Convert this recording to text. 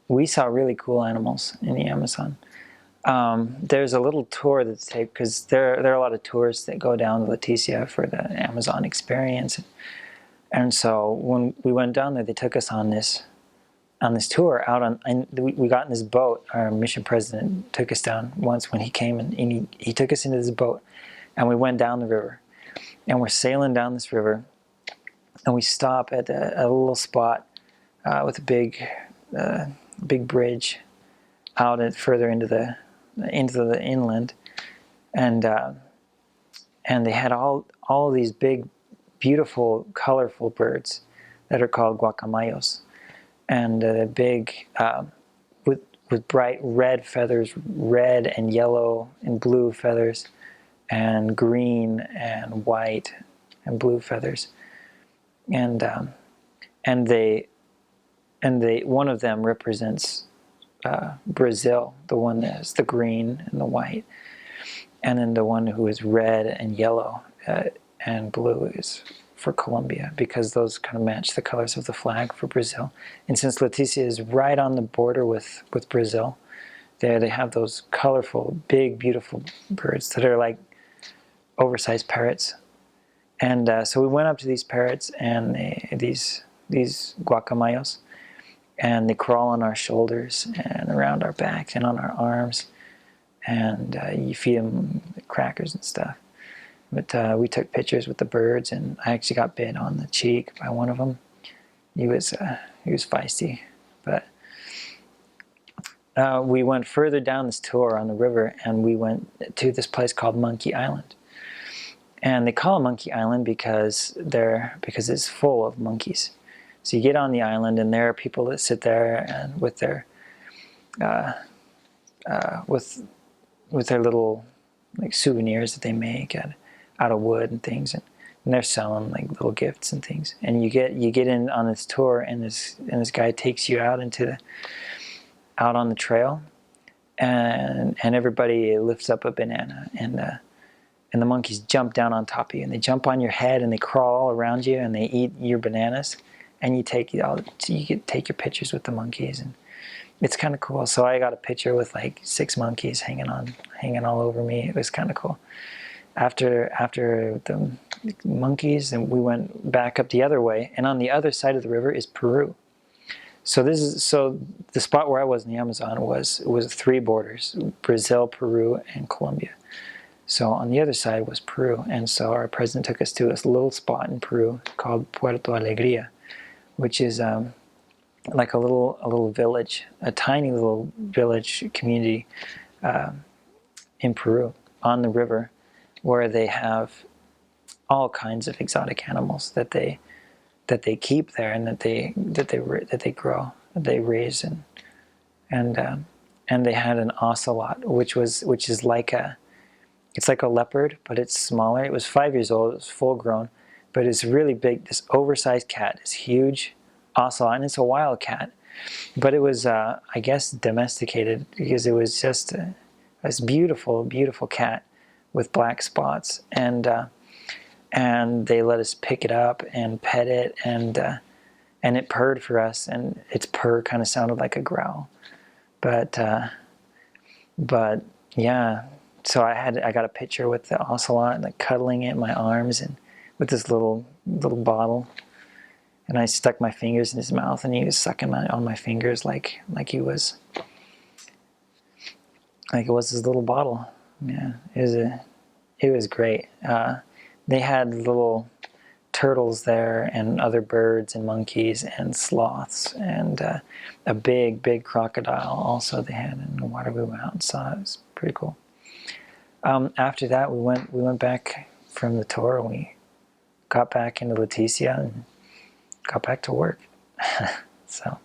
we saw really cool animals in the Amazon. There's a little tour that's taken, because there are a lot of tourists that go down to Leticia for the Amazon experience. And so when we went down there, they took us on this tour out on, and we got in this boat. Our mission president took us down once when he came, and he took us into this boat, and we went down the river, and we're sailing down this river, and we stop at a little spot with a big bridge out and further into the inland, and they had all these big, beautiful, colorful birds that are called guacamayos, and big with bright red feathers, red and yellow and blue feathers, and green and white and blue feathers, and they one of them represents Brazil, the one that has the green and the white, and then the one who is red and yellow and blue is for Colombia, because those kind of match the colors of the flag for Brazil. And since Leticia is right on the border with Brazil, they have those colorful, big, beautiful birds that are like oversized parrots. And so we went up to these parrots and these guacamayos, and they crawl on our shoulders and around our backs and on our arms, and you feed them crackers and stuff. But we took pictures with the birds, and I actually got bit on the cheek by one of them. He was feisty. But we went further down this tour on the river, and we went to this place called Monkey Island. And they call it Monkey Island because it's full of monkeys. So you get on the island, and there are people that sit there and with their little like souvenirs that they make out of wood and things, and they're selling like little gifts and things. And you get in on this tour, and this guy takes you out out on the trail, and everybody lifts up a banana, and the monkeys jump down on top of you, and they jump on your head, and they crawl all around you, and they eat your bananas. And you take your pictures with the monkeys, and it's kind of cool. So I got a picture with like 6 monkeys hanging all over me. It was kind of cool. After the monkeys, and we went back up the other way, and on the other side of the river is Peru. So the spot where I was in the Amazon was 3 borders: Brazil, Peru, and Colombia. So on the other side was Peru, and so our president took us to this little spot in Peru called Puerto Alegria, which is like a little village, a tiny little village community in Peru on the river, where they have all kinds of exotic animals that they keep there, and that they grow, that they raise, and they had an ocelot, which is like it's like a leopard, but it's smaller. It was 5 years old. It was full grown. But it's really big, this oversized cat, this huge ocelot, and it's a wild cat. But it was, I guess, domesticated, because it was just this beautiful, beautiful cat with black spots. And they let us pick it up and pet it, and it purred for us, and its purr kind of sounded like a growl. But yeah, so I got a picture with the ocelot, like cuddling it in my arms, and with this little bottle, and I stuck my fingers in his mouth, and he was sucking on my fingers like it was his little bottle. Yeah, it was great. They had little turtles there, and other birds and monkeys and sloths, and a big crocodile also they had in the water. We went out and saw it. It was pretty cool. After that, we went back from the tour, and we got back into Leticia and got back to work. So